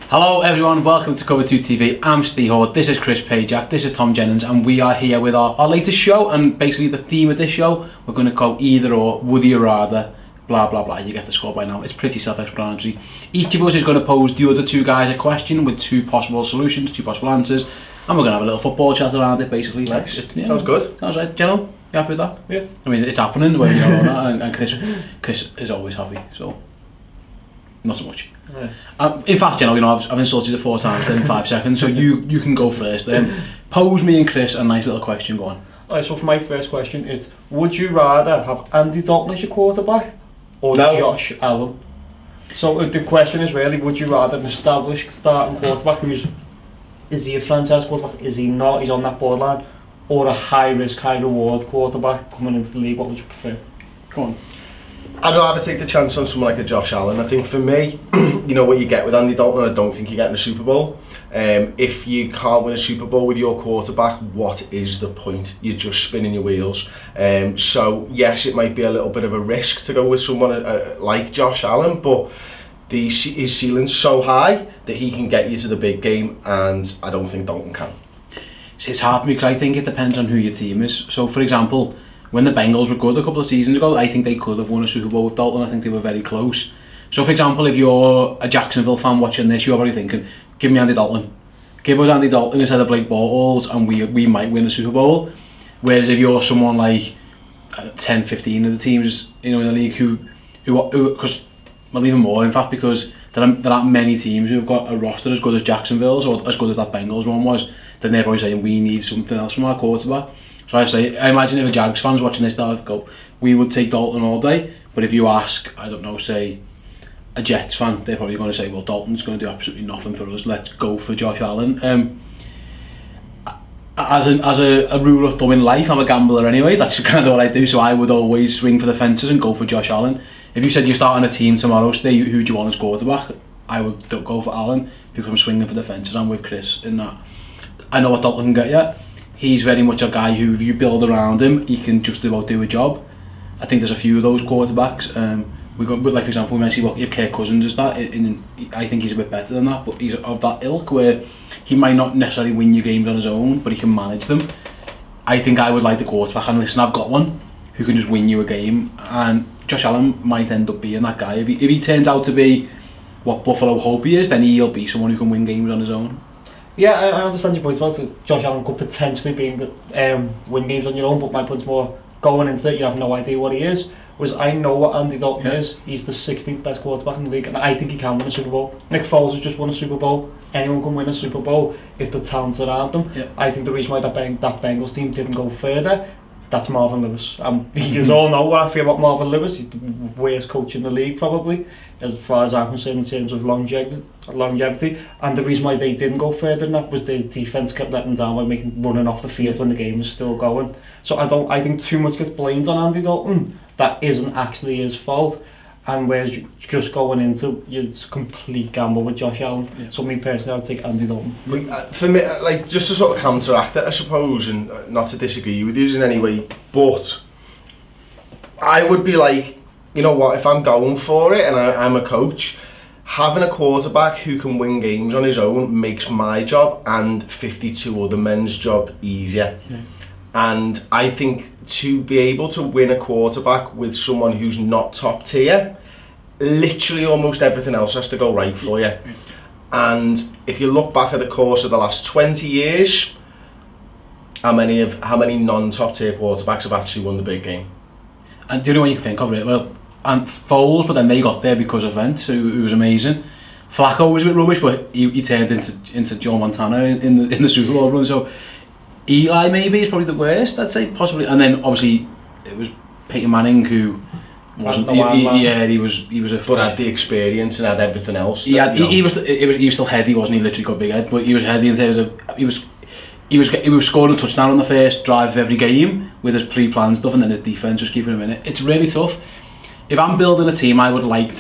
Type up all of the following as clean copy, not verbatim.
Hello everyone, welcome to Cover 2 TV. I'm Steve Horde, this is Chris Pajak, this is Tom Jennings, and we are here with our latest show. And basically the theme of this show, we're going to go either or, would you rather, blah blah blah. You get the score by now, it's pretty self-explanatory. Each of us is going to pose the other two guys a question with two possible solutions, two possible answers, and we're going to have a little football chat around it basically. Nice. Sounds good. Sounds right. Jenno, you happy with that? Yeah. I mean, it's happening, where you know that, and Chris is always happy, so not so much. Yeah. In fact, you know, I've insulted you 4 times in 5 seconds, so you can go first. Pose me and Chris a nice little question. Go on. Alright, so for my first question, it's: would you rather have Andy Dalton as your quarterback or Josh Allen? So the question is really: would you rather an established starting quarterback is he a franchise quarterback? Is he not? He's on that borderline, or a high risk, high reward quarterback coming into the league? What would you prefer? Go on. I'd rather take the chance on someone like a Josh Allen. I think for me, you know what you get with Andy Dalton, I don't think you're getting a Super Bowl. If you can't win a Super Bowl with your quarterback, what is the point? You're just spinning your wheels. So yes, it might be a little bit of a risk to go with someone like Josh Allen, but his ceiling's so high that he can get you to the big game, and I don't think Dalton can. It's hard for me because I think it depends on who your team is. So for example, when the Bengals were good a couple of seasons ago, I think they could have won a Super Bowl with Dalton. I think they were very close. So for example, if you're a Jacksonville fan watching this, you're probably thinking, give me Andy Dalton. Give us Andy Dalton instead of Blake Bortles and we might win a Super Bowl. Whereas if you're someone like 10, 15 of the teams, you know, in the league who because, well, even more in fact, because there aren't many teams who have got a roster as good as Jacksonville's or as good as that Bengals one was, then they're probably saying we need something else from our quarterback. So I imagine if a Jags fan's watching this, they'll go, we would take Dalton all day. But if you ask, I don't know, say a Jets fan, they're probably going to say, well, Dalton's going to do absolutely nothing for us. Let's go for Josh Allen. As a rule of thumb in life, I'm a gambler anyway. That's kind of what I do. So I would always swing for the fences and go for Josh Allen. If you said you're starting a team tomorrow, say who do you want as quarterback, I would go for Allen because I'm swinging for the fences. I'm with Chris in that. I know what Dalton can get you. He's very much a guy who, if you build around him, he can just about do a job. I think there's a few of those quarterbacks. We got, like for example, we mentioned if Kirk Cousins is that, I think he's a bit better than that, but he's of that ilk where he might not necessarily win your games on his own, but he can manage them. I think I would like the quarterback, and listen, I've got one who can just win you a game, and Josh Allen might end up being that guy. If he turns out to be what Buffalo hope he is, then he'll be someone who can win games on his own. Yeah, I understand your point about Josh Allen could potentially be win games on your own, but my point's more going into it, you have no idea what he is. Whereas I know what Andy Dalton is. He's the 16th best quarterback in the league, and I think he can win a Super Bowl. Nick Foles has just won a Super Bowl. Anyone can win a Super Bowl if the talent's around them. Yeah. I think the reason why that Bengals team didn't go further, that's Marvin Lewis. You all know what I feel about Marvin Lewis. He's the worst coach in the league probably, as far as I'm concerned, in terms of longevity. And the reason why they didn't go further than that was the defense kept letting down by running off the field when the game was still going. So I think too much gets blamed on Andy Dalton that isn't actually his fault. And whereas just going into it's a complete gamble with Josh Allen. Yeah. So me personally, I'd take Andy Dalton. For me, like, just to sort of counteract it, I suppose, and not to disagree with you in any way, but I would be like, you know what, if I'm going for it and I'm a coach, having a quarterback who can win games on his own makes my job and 52 other men's job easier. Yeah. And I think to be able to win a quarterback with someone who's not top tier, literally almost everything else has to go right for you. And if you look back at the course of the last 20 years, how many non-top tier quarterbacks have actually won the big game? And the only one you can think of, right? Well, and Foles, but then they got there because of Wentz, who was amazing. Flacco was a bit rubbish, but he turned into Joe Montana in the Super Bowl run. So Eli maybe is probably the worst, I'd say, possibly. And then obviously it was Peyton Manning who wasn't. He was a. But had the experience and had everything else. He was still heady, wasn't he? Literally got big head, but he was heady in terms of he was scoring a touchdown on the first drive of every game with his pre-planned stuff, and then his defense was keeping him in it. It's really tough. If I'm building a team, I would love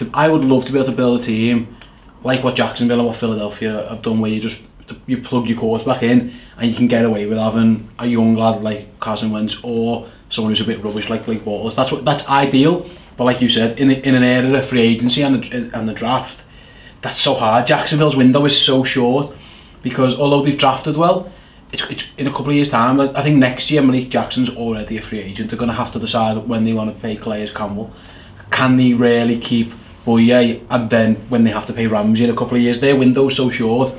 to be able to build a team like what Jacksonville and what Philadelphia have done, where you plug your quarterback in and you can get away with having a young lad like Carson Wentz or someone who's a bit rubbish like Blake Bortles. That's ideal. But like you said, in an era of free agency and the draft, that's so hard. Jacksonville's window is so short because although they've drafted well, it's in a couple of years' time. Like, I think next year Malik Jackson's already a free agent. They're going to have to decide when they want to pay Calais Campbell. Can they really keep Boye, and then when they have to pay Ramsey in a couple of years, their window's so short.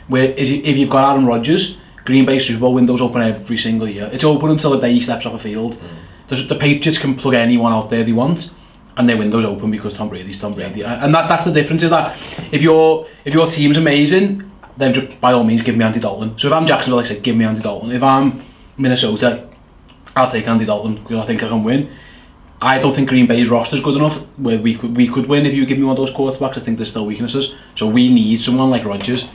Where if you've got Aaron Rodgers, Green Bay Super Bowl window's open every single year. It's open until the day he steps off a field. The Patriots can plug anyone out there they want, and their window's open because Tom Brady's Tom Brady. And that's the difference, is that if your team's amazing, then just by all means give me Andy Dalton. So if I'm Jacksonville, I say give me Andy Dalton. If I'm Minnesota, I'll take Andy Dalton because I think I can win. I don't think Green Bay's roster's good enough where we could win if you give me one of those quarterbacks. I think there's still weaknesses. So we need someone like Rodgers.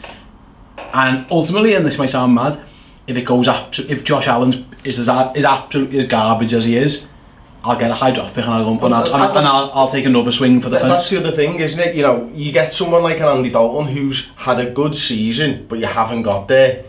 And ultimately, and this might sound mad, if Josh Allen is absolutely as garbage as he is, I'll get a high draft pick and I'll take another swing for the fence. That's the other thing, isn't it? You know, you get someone like an Andy Dalton who's had a good season, but you haven't got there.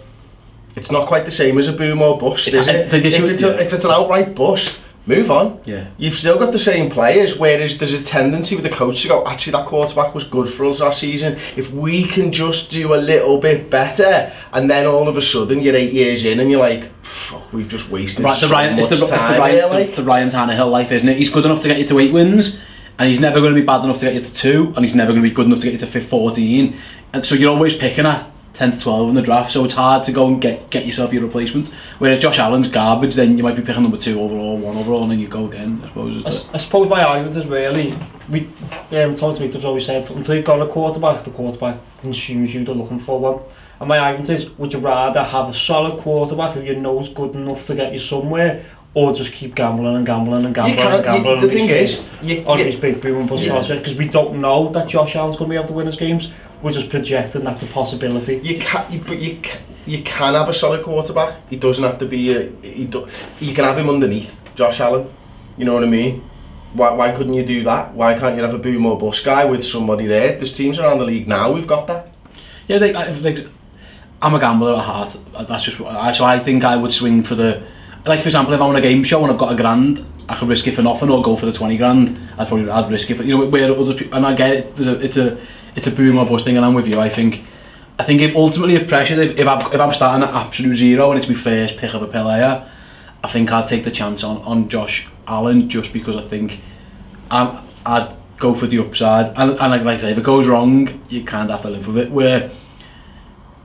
It's not quite the same as a boom or bust, is it? If it's an outright bust, move on. Yeah. You've still got the same players, whereas there's a tendency with the coach to go, actually that quarterback was good for us last season. If we can just do a little bit better, and then all of a sudden you're 8 years in and you're like, fuck, we've just wasted so much time. The Ryan Tannehill life, isn't it? He's good enough to get you to 8 wins, and he's never going to be bad enough to get you to 2, and he's never going to be good enough to get you to 14. And so you're always picking at 10 to 12 in the draft, so it's hard to go and get yourself your replacements. Whereas Josh Allen's garbage, then you might be picking number 2 overall, 1 overall, and then you go again, I suppose. I suppose my argument is really, Thomas Meater's always said, until you've got a quarterback, the quarterback consumes you, they're looking for one. And my argument is, would you rather have a solid quarterback who you know is good enough to get you somewhere, or just keep gambling and gambling and gambling and gambling? The thing is, on these big boom and bust prospects, because we don't know that Josh Allen's going to be able to win his games. We're just projecting that's a possibility. You can have a solid quarterback. He doesn't have to be you can have him underneath Josh Allen. You know what I mean? Why couldn't you do that? Why can't you have a boom or bust guy with somebody there? There's teams around the league now. We've got that. Yeah, I'm a gambler at heart. That's just what so I think I would swing for the, like for example, if I'm on a game show and I've got $1,000, I could risk it for nothing or go for the 20 grand. I'd risk it for, you know, where other people, and I get it. It's a boom or bust thing, and I'm with you. I think if pressured, if I'm starting at absolute zero and it's my first pick of a player, I think I'd take the chance on Josh Allen, just because I think I'd go for the upside. And like I say, if it goes wrong, you kind of have to live with it. Where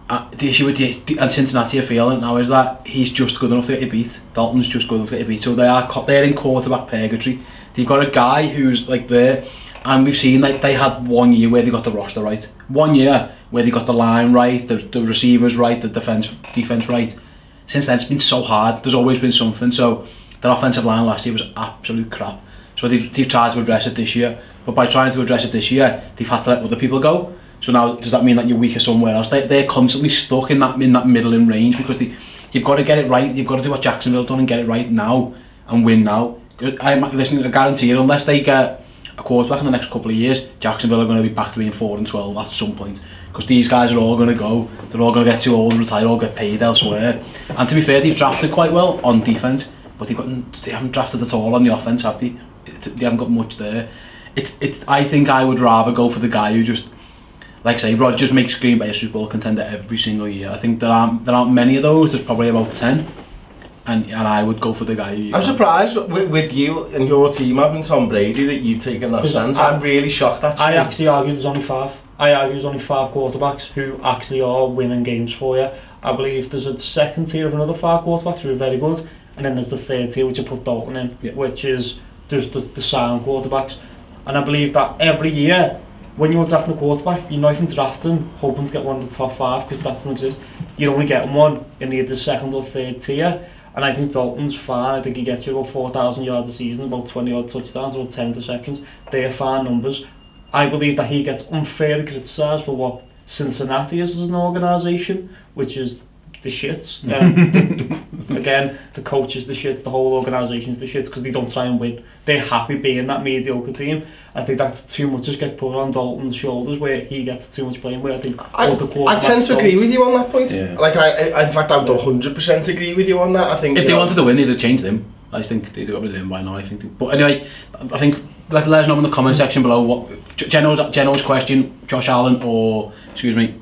the issue with and Cincinnati are feeling now is that he's just good enough to get you beat. Dalton's just good enough to get you beat. So they're in quarterback purgatory. They've got a guy who's like there. And we've seen like they had 1 year where they got the roster right, 1 year where they got the line right, the receivers right, the defense right. Since then it's been so hard. There's always been something. So their offensive line last year was absolute crap. So they've tried to address it this year, but by trying to address it this year, they've had to let other people go. So now does that mean that you're weaker somewhere else? They're constantly stuck in that middling range because you've got to get it right. You've got to do what Jacksonville done and get it right now and win now. I guarantee you, unless they get a quarterback in the next couple of years, Jacksonville are going to be back to being 4-12 at some point, because these guys are all going to go. They're all going to get too old, retire, or get paid elsewhere. And to be fair, they've drafted quite well on defense, but they haven't drafted at all on the offense, have they? They haven't got much there. I think I would rather go for the guy who just, like I say, Rodgers makes Green Bay a Super Bowl contender every single year. I think there aren't many of those. There's probably about 10. And I would go for the guy who... I'm surprised with you and your team having Tom Brady that you've taken that stance. I'm really shocked, actually. I actually argue there's only 5. I argue there's only 5 quarterbacks who actually are winning games for you. I believe there's a second tier of another 5 quarterbacks who are very good, and then there's the third tier, which I put Dalton in, which is just the sound quarterbacks. And I believe that every year, when you're drafting a quarterback, you're not even drafting hoping to get one of the top 5, because that doesn't exist. You're only getting one in either the second or third tier. And I think Dalton's fine. I think he gets you about 4,000 yards a season, about 20 odd touchdowns, about 10 interceptions. They're fine numbers. I believe that he gets unfairly criticised for what Cincinnati is as an organisation, which is the shits. Again, the coach is the shits, the whole organisation is the shits, because they don't try and win. They're happy being that mediocre team. I think that's too much to get put on Dalton's shoulders, where he gets too much blame. Where I think I tend to agree with you on that point. Yeah. Like I in fact, I would 100% agree with you on that. I think if they wanted to win, they'd have changed him. I think they'd got rid of him by now. But anyway, I think let us know in the comment section below what Jenno's question, Josh Allen or, excuse me,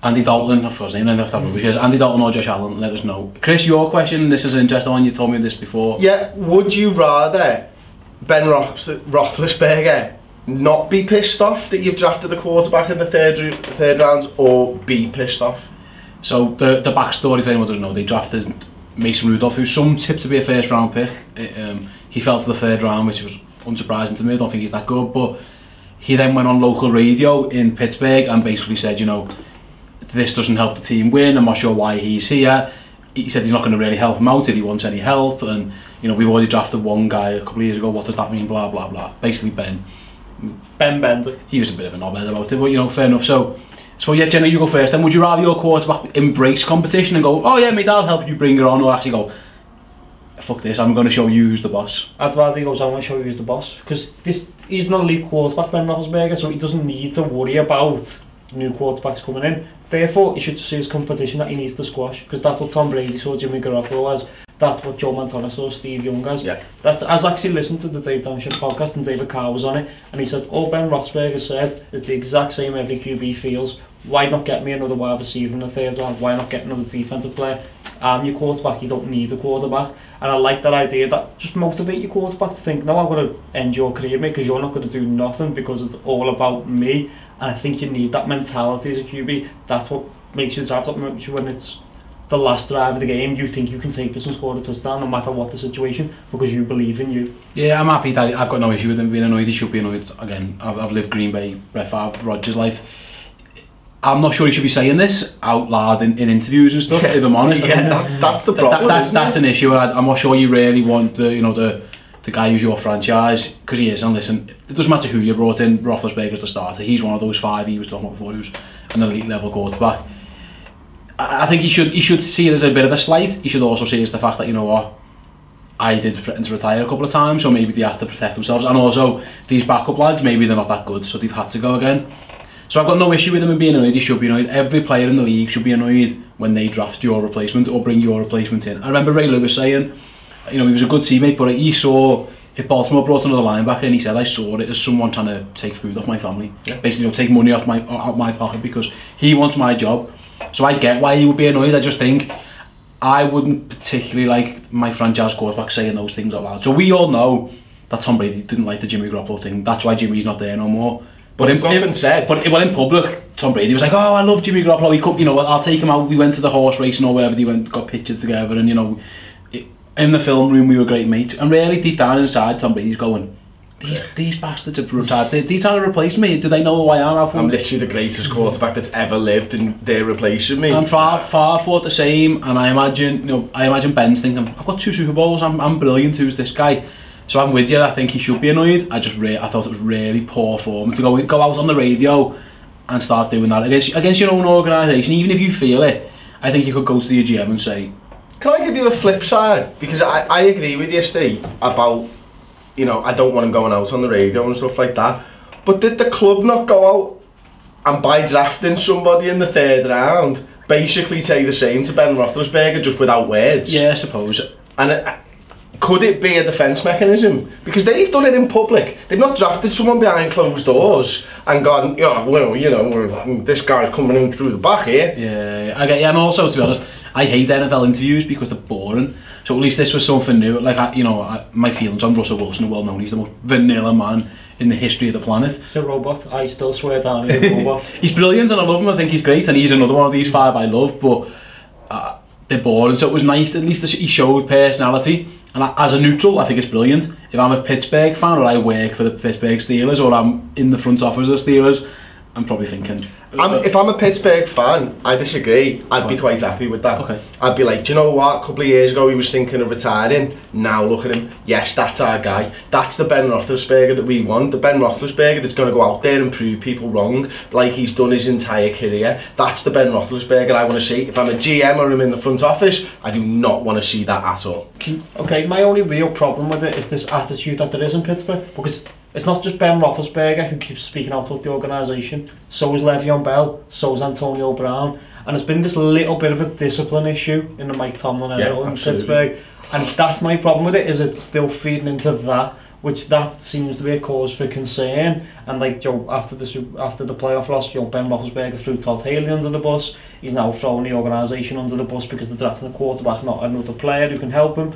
Andy Dalton, I forgot his name, Andy Dalton or Josh Allen, let us know. Chris, your question, this is an interesting one, you told me this before. Yeah, would you rather Ben Roethlisberger not be pissed off that you've drafted the quarterback in the third round, or be pissed off? So the backstory for anyone who doesn't know, they drafted Mason Rudolph, who's some tipped to be a first round pick. He fell to the third round, which was unsurprising to me. I don't think he's that good, but he then went on local radio in Pittsburgh and basically said, you know, this doesn't help the team win, I'm not sure why he's here. He said he's not going to really help him out if he wants any help, and you know, we've already drafted one guy a couple of years ago, what does that mean, blah blah blah. Basically Ben Bender. He was a bit of a knobhead about it, but you know, fair enough. So yeah, Jenno, you go first then. Would you rather your quarterback embrace competition and go, oh yeah mate, I'll help you bring it on, or actually go, fuck this, I'm going to show you who's the boss? I'd rather he goes, I want to show you who's the boss, because he's not an elite quarterback, Ben Roethlisberger, so he doesn't need to worry about new quarterbacks coming in. Therefore, he should see his competition that he needs to squash, because that's what Tom Brady saw Jimmy Garoppolo as, that's what Joe Montana saw Steve Young as. Yeah. I was actually listening to the Dave Downship podcast and David Carr was on it, and he said, all Ben Roethlisberger said is the exact same every QB feels. Why not get me another wide receiver in the third round? Why not get another defensive player? I'm your quarterback, you don't need a quarterback. And I like that idea, that just motivate your quarterback to think, no, I'm going to end your career, mate, because you're not going to do nothing, because it's all about me. And I think you need that mentality as a QB. That's what makes you drive, that makes you, when it's the last drive of the game, you think you can take this and score a touchdown no matter what the situation, because you believe in you. Yeah, I'm happy that I've got no issue with him being annoyed. He should be annoyed. Again, I've lived Green Bay, Brett Favre, Rodgers' life. I'm not sure he should be saying this out loud in interviews and stuff, if I'm honest. Yeah, that's the problem. That's an issue, and I'm not sure you really want the guy who's your franchise, because he is. And listen, it doesn't matter who you brought in. Roethlisberger's the starter. He's one of those five he was talking about before, who's an elite level quarterback. I think he should see it as a bit of a slight. He should also see it as the fact that, you know what, I did threaten to retire a couple of times, so maybe they had to protect themselves. And also, these backup lads, maybe they're not that good, so they've had to go again. So I've got no issue with him being annoyed. He should be annoyed. Every player in the league should be annoyed when they draft your replacement or bring your replacement in. I remember Ray Lewis saying, you know, he was a good teammate, but he saw, if Baltimore brought another linebacker in, he said, I saw it as someone trying to take food off my family. Yeah. Basically, you know, take money out my pocket because he wants my job. So I get why he would be annoyed. I just think I wouldn't particularly like my franchise quarterback saying those things out loud. So we all know that Tom Brady didn't like the Jimmy Garoppolo thing. That's why Jimmy's not there no more. But in public, Tom Brady was like, oh, I love Jimmy Garoppolo. He could, you know, I'll take him out. We went to the horse racing or whatever. They went, got pictures together, and you know, in the film room we were great mates. And really deep down inside, Tom Brady's going, these bastards are retired. They're trying to replace me. Do they know who I am? I'm literally the greatest quarterback that's ever lived, and they're replacing me. I'm far for the same. And I imagine Ben's thinking, I've got 2 Super Bowls. I'm brilliant. Who's this guy? So I'm with you. I think he should be annoyed. I thought it was really poor form to go out on the radio and start doing that against your own organisation. Even if you feel it, I think you could go to the GM and say, can I give you a flip side? Because I agree with you, Steve, about, you know, I don't want him going out on the radio and stuff like that. But did the club not go out and by drafting somebody in the third round basically say the same to Ben Roethlisberger just without words? Yeah, I suppose. And could it be a defence mechanism? Because they've done it in public. They've not drafted someone behind closed doors and gone, yeah, well, you know, this guy's coming in through the back here. Yeah, I get you. And also, to be honest, I hate NFL interviews because they're boring. So at least this was something new. Like, my feelings on Russell Wilson are well known. He's the most vanilla man in the history of the planet. He's a robot. I still swear down he's a robot. He's brilliant and I love him. I think he's great, and he's another one of these 5 I love, but they're boring. So it was nice, at least he showed personality. And as a neutral, I think it's brilliant. If I'm a Pittsburgh fan or I work for the Pittsburgh Steelers or I'm in the front office of the Steelers, I'm probably thinking... if I'm a Pittsburgh fan, I disagree. I'd be quite happy with that. Okay. I'd be like, do you know what? A couple of years ago he was thinking of retiring. Now look at him. Yes, that's our guy. That's the Ben Roethlisberger that we want. The Ben Roethlisberger that's going to go out there and prove people wrong like he's done his entire career. That's the Ben Roethlisberger I want to see. If I'm a GM or I'm in the front office, I do not want to see that at all. Okay, my only real problem with it is this attitude that there is in Pittsburgh, because it's not just Ben Roethlisberger who keeps speaking out about the organisation. So is Le'Veon Bell, so is Antonio Brown. And there's been this little bit of a discipline issue in the Mike Tomlin era in Pittsburgh. And that's my problem with it, is it's still feeding into that which that seems to be a cause for concern. And like Joe, after the playoff loss, Ben Roethlisberger threw Todd Haley under the bus. He's now throwing the organisation under the bus because they're drafting a quarterback, not another player who can help him.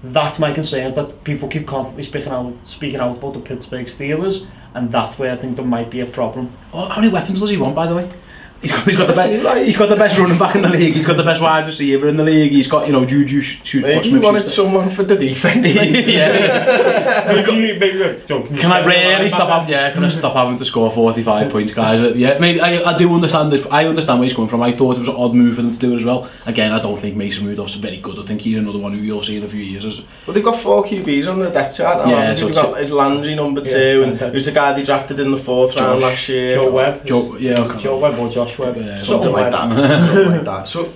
That's my concern, is that people keep constantly speaking out about the Pittsburgh Steelers, and that's where I think there might be a problem. Oh, how many weapons does he want, by the way? He's got the best running back in the league. He's got the best wide receiver in the league. He's got, Juju shoot. Maybe he wanted someone for the defence. Yeah. Can I really stop? Can I stop having to score 45 points, guys? Yeah, maybe I do understand this. I understand where he's coming from. I thought it was an odd move for them to do it as well. Again, I don't think Mason Rudolph's very good. I think he's another one who you'll see in a few years. Well, they've got 4 QBs on the depth chart. Yeah, so it's Landry number 2, and who's the guy they drafted in the 4th round last year? Joe Webb. Joe Webb or Josh Webb. Yeah, something like that. So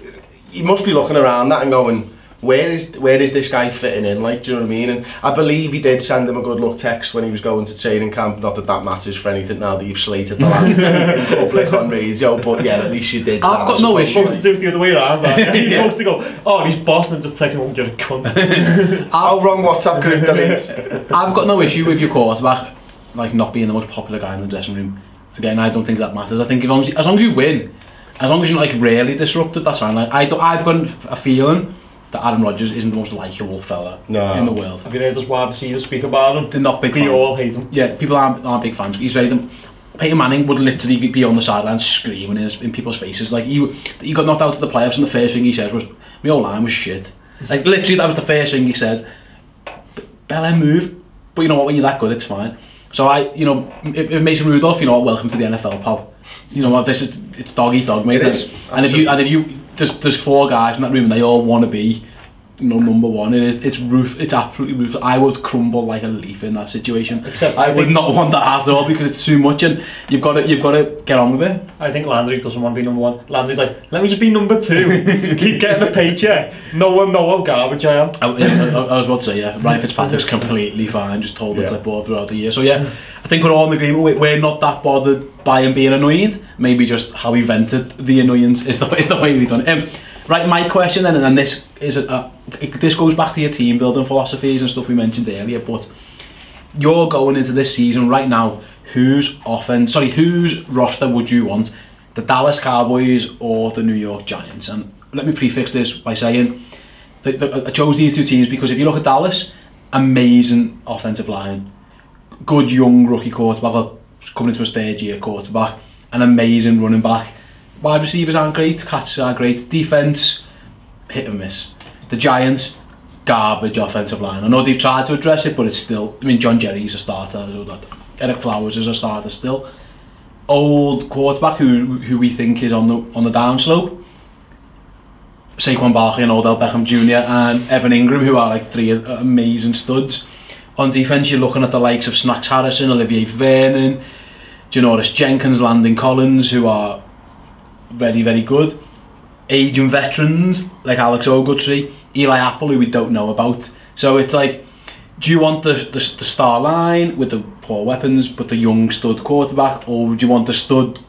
you must be looking around that and going, where is this guy fitting in? Like, do you know what I mean? And I believe he did send him a good luck text when he was going to training camp. Not that that matters for anything now that you've slated the lad in public on radio, but yeah, at least you did. I've got no issue. He's supposed to do it the other way around. He's supposed to go, oh, he's boss, and just text him, you're a cunt. How wrong WhatsApp group delete? I've got no issue with your quarterback like not being the most popular guy in the dressing room. Again, I don't think that matters. I think as long as you win, as long as you're not like really disrupted, that's fine. Like, I've got a feeling that Aaron Rodgers isn't the most likeable fella in the world. Have you heard this wide receiver speak about him? They're not big fans. We all hate him. Yeah, people aren't big fans. He's very Peyton Manning would literally be on the sidelines screaming in people's faces. Like he got knocked out of the playoffs, and the first thing he said was, "My whole line was shit." Like literally, that was the first thing he said. Bella move, but you know what? When you're that good, it's fine. So if Mason Rudolph, welcome to the NFL, pal. You know what? It's dog eat dog, mate. It is. And if you there's 4 guys in that room and they all want to be number 1. It's absolutely ruthless. I would crumble like a leaf in that situation. Except I would not want that at all, because it's too much, and you've got to get on with it. I think Landry doesn't want to be number 1. Landry's like, let me just be number 2. Keep getting a paycheck. No one know how garbage I am. I was about to say, yeah, Ryan Fitzpatrick's completely fine, just told the clipboard throughout the year. So yeah, I think we're all in agreement. We're not that bothered by him being annoyed. Maybe just how he vented the annoyance is the way we've done it. Right, my question then, and this is this goes back to your team building philosophies and stuff we mentioned earlier, but you're going into this season right now, whose roster would you want? The Dallas Cowboys or the New York Giants? And let me prefix this by saying that I chose these 2 teams because if you look at Dallas, amazing offensive line, good young rookie quarterback, coming into his 3rd year quarterback, an amazing running back. Wide receivers aren't great, catches aren't great, defence, hit and miss. The Giants, garbage offensive line. I know they've tried to address it, but it's still, John Jerry's a starter, Eric Flowers is a starter still. Old quarterback who we think is on the downslope. Saquon Barkley and Odell Beckham Jr. and Evan Ingram, who are like 3 amazing studs. On defence, you're looking at the likes of Snacks Harrison, Olivier Vernon, Janoris Jenkins, Landon Collins, who are very, very good. Aging veterans like Alex Ogletree, Eli Apple, who we don't know about. So it's like, do you want the star line with the poor weapons but the young stud quarterback, or do you want the stud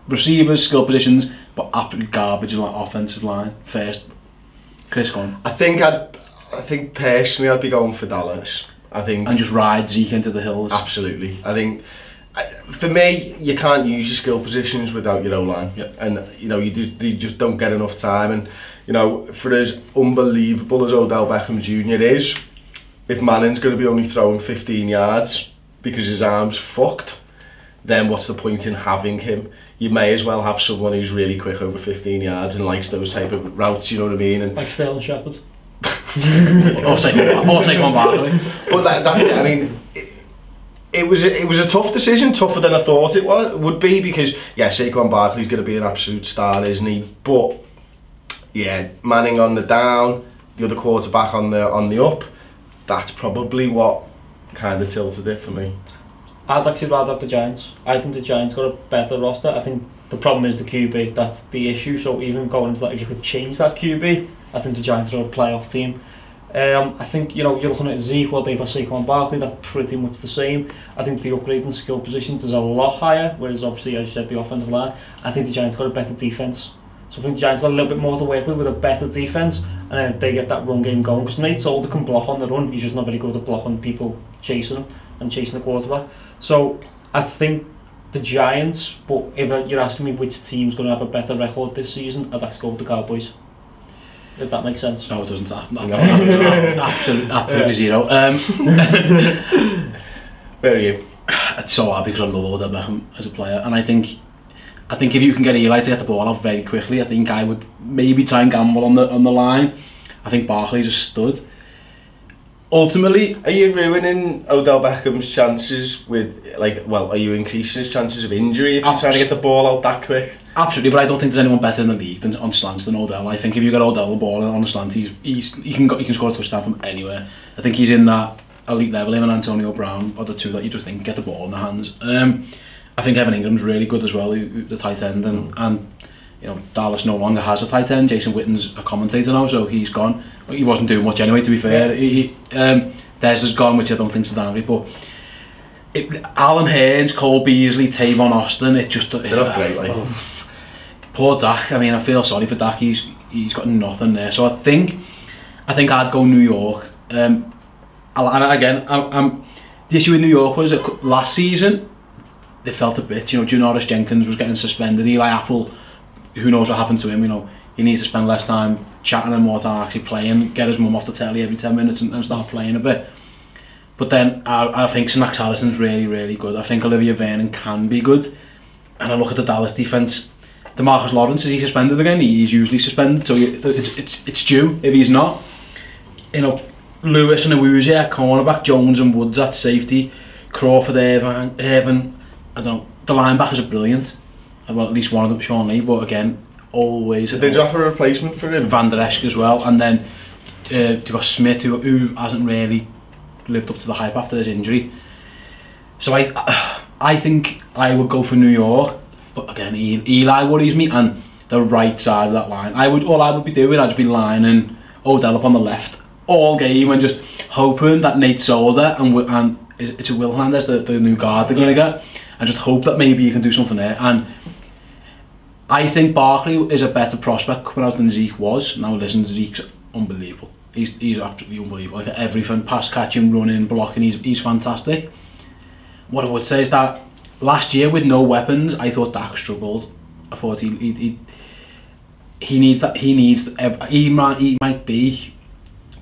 receivers, skill positions, but absolute garbage offensive line first? Chris, go on. I think personally I'd be going for Dallas. And just ride Zeke into the hills. Absolutely. I think for me, you can't use your skill positions without your O-line, and you just don't get enough time. And for as unbelievable as Odell Beckham Jr. is, if Manning's going to be only throwing 15 yards because his arm's fucked, then what's the point in having him? You may as well have someone who's really quick over 15 yards and likes those type of routes. You know what I mean? And like Sterling Shepard. Or Saquon Barkley. But that's it. I mean. It was a tough decision, tougher than I thought it would be, because Saquon Barkley's going to be an absolute star, isn't he? But yeah, Manning on the down, the other quarterback on the up. That's probably what kind of tilted it for me. I'd actually rather have the Giants. I think the Giants got a better roster. I think the problem is the QB. That's the issue. So even going into that, if you could change that QB, I think the Giants are a playoff team. I think you're looking at Zeke, what they've got Saquon Barkley, that's pretty much the same. I think the upgrade in skill positions is a lot higher, whereas obviously, as you said, the offensive line. I think the Giants got a better defence. So I think the Giants got a little bit more to work with a better defence, and then if they get that run game going, because Nate Solder can block on the run, he's just not very good at blocking people chasing him and chasing the quarterback. So I think the Giants, but if you're asking me which team's going to have a better record this season, I'd have to go with the Cowboys. If that makes sense. No, it doesn't. Absolutely zero. Where are you? It's so hard because I love Odell Beckham as a player, and I think if you can get Eli to get the ball out very quickly, I think I would maybe try and gamble on the line. I think Barkley's a stud. Ultimately, are you ruining Odell Beckham's chances with, like, well, are you increasing his chances of injury if you're trying to get the ball out that quick? Absolutely, but I don't think there's anyone better in the league than on slants than Odell. I think if you get Odell the ball on a slant, he can score a touchdown from anywhere. I think he's in that elite level. Him and Antonio Brown are the two that you just think get the ball in the hands. I think Evan Ingram's really good as well, the tight end, and you know, Dallas no longer has a tight end. Jason Witten's a commentator now, so he's gone. He wasn't doing much anyway, to be fair. Dez has gone, which I don't think's the downgrade, but Alan Hearns, Cole Beasley, Tavon Austin, they're not great, like. Poor Dak. I mean, I feel sorry for Dak. He's got nothing there. So I think I'd go New York. And again, the issue with New York was that last season they felt a bit. You know, Janoris Jenkins was getting suspended. Eli Apple, who knows what happened to him? You know, he needs to spend less time chatting and more time actually playing. Get his mum off the telly every 10 minutes and start playing a bit. But then I think Snacks Harrison's really, really good. I think Olivia Vernon can be good. And I look at the Dallas defence. DeMarcus Lawrence, is he suspended again? He's usually suspended, so it's due if he's not. You know, Lewis and Awuzie at cornerback, Jones and Woods at safety, Crawford, Irvin, I don't know. The linebackers are brilliant. Well, at least one of them, Sean Lee, but again, always. Did they offer a replacement for him? Van Der Esch as well, and then they've got Smith, who hasn't really lived up to the hype after his injury. So I think I would go for New York. But again, Eli worries me, and the right side of that line. All I would be doing, I'd just be lining Odell up on the left all game and just hoping that Nate Solder and it's a Will Hernandez, the new guard they're going to get, and just hope that maybe you can do something there. And I think Barkley is a better prospect coming out than Zeke was. Now listen, Zeke's unbelievable. He's absolutely unbelievable. Like everything, pass catching, running, blocking, he's fantastic. What I would say is that last year with no weapons, I thought Dak struggled. I thought he needs that. He might be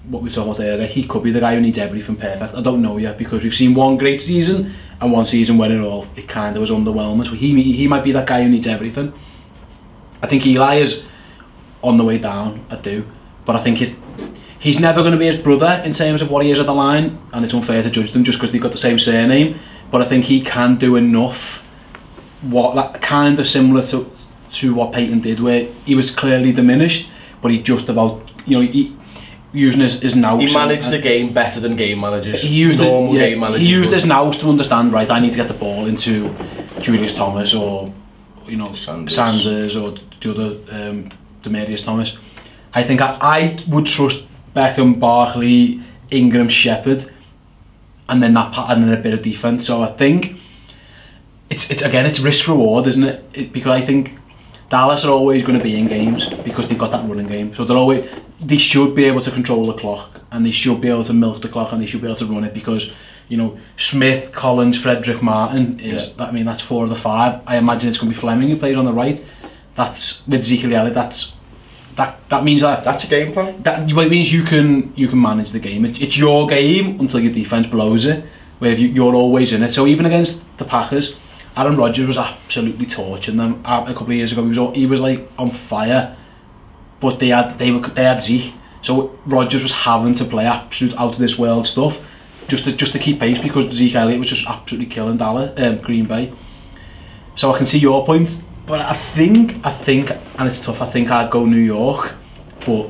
what we talked about earlier. He could be the guy who needs everything perfect. I don't know yet because we've seen one great season and one season where it kind of was underwhelming. So he might be that guy who needs everything. I think Eli is on the way down. I do, but I think he's never going to be his brother in terms of what he is at the line, and it's unfair to judge them just because they've got the same surname. But I think he can do enough, kind of similar to what Peyton did, where he was clearly diminished, but he just about, you know, using his nous. He managed the game better than game managers. He used his nous to understand, right, I need to get the ball into Julius Thomas or, you know, Sanders or the other Demarius Thomas. I think I would trust Beckham, Barkley, Ingram, Shepard, and then a bit of defense. So I think it's risk reward, isn't it? Because I think Dallas are always going to be in games because they've got that running game. So they should be able to control the clock, and they should be able to milk the clock, and they should be able to run it because, you know, Smith, Collins, Frederick Martin that's 4 of the 5. I imagine it's going to be Fleming who plays on the right. That's with Ezekiel Elliott. That means that's a game plan. It means you can manage the game. It's your game until your defense blows it, where you're always in it. So even against the Packers, Aaron Rodgers was absolutely torching them a couple of years ago. He was like on fire, but they had Zeke. So Rodgers was having to play absolute out of this world stuff just to keep pace because Zeke Elliott was just absolutely killing Green Bay. So I can see your point. But I think, and it's tough, I think I'd go New York, but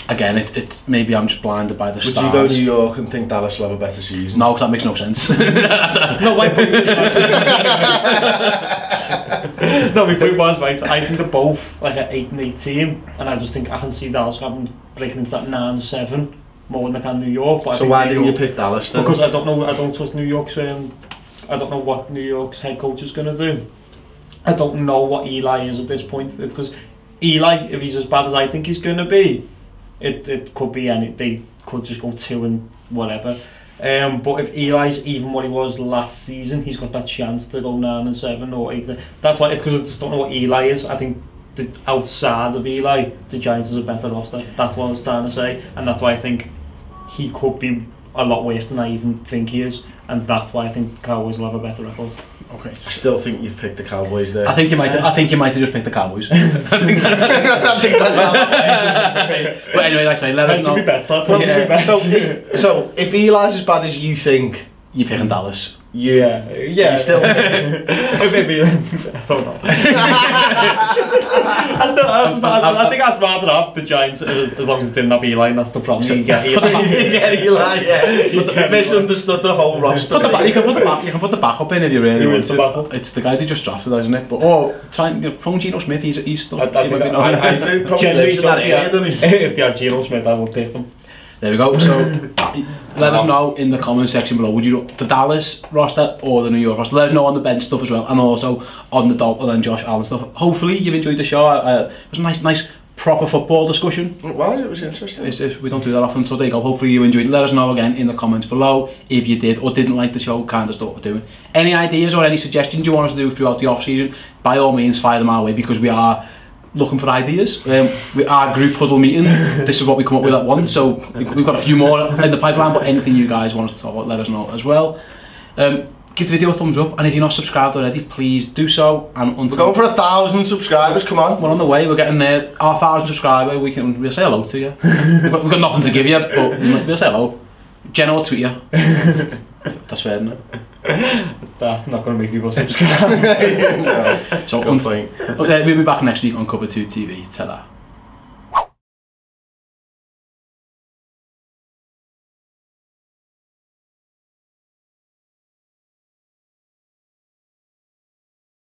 again, it's maybe I'm just blinded by the stars. Would you go New York and think Dallas will have a better season? No, because that makes no sense. No, my point was, right, I think they're both like an 8-8 team, and I just think I can see Dallas breaking into that 9-7 more than they can New York. But so why didn't you pick Dallas then? Because I don't trust New York's, I don't know what New York's head coach is going to do. I don't know what Eli is at this point. It's because Eli, if he's as bad as I think he's going to be, it could be they could just go 2 and whatever. But if Eli's even what he was last season, he's got that chance to go 9-7 or 8. That's why, it's because I just don't know what Eli is. I think outside of Eli, the Giants is a better roster. That's what I was trying to say, and that's why I think he could be a lot worse than I even think he is, and that's why I think Cowboys will have a better record. Okay. I still think you've picked the Cowboys there. I think you might have just picked the Cowboys. I think that's how that works. But anyway, like I say, let us know. So if Eli's as bad as you think, you're picking Dallas. Yeah. You still maybe, I don't know. I think I'd rather have the Giants as long as it didn't have Eli, and that's the problem. You get Eli, yeah. Misunderstood the whole roster. You can put the backup in if you really want to. It's the guy they just drafted, isn't it? But phone Geno Smith, he's still. I probably lives in that area, doesn't he? If they had Geno Smith, I would pick them. There we go. So let us know in the comment section below. Would you the Dallas roster or the New York roster? Let us know on the bench stuff as well, and also on the Dalton and Josh Allen stuff. Hopefully you've enjoyed the show. It was a nice proper football discussion. Well, it was interesting. We don't do that often, so there you go. Hopefully you enjoyed. Let us know again in the comments below if you did or didn't like the show, kind of stuff we're doing. Any ideas or any suggestions you want us to do throughout the off season? By all means, fire them our way, because we are looking for ideas. Our group huddle meeting, this is what we come up with at once, so we've got a few more in the pipeline, but anything you guys want us to talk about, let us know as well. Give the video a thumbs up, and if you're not subscribed already, please do so. And we're going for 1,000 subscribers, come on. We're on the way, we're getting there. Our 1,000 subscriber, we'll say hello to you. We've got nothing to give you, but we'll say hello. Jenno will tweet you. That's fair, isn't it? That's not going to make people subscribe. No. So we'll be back next week on Cover 2 TV. Ta-da.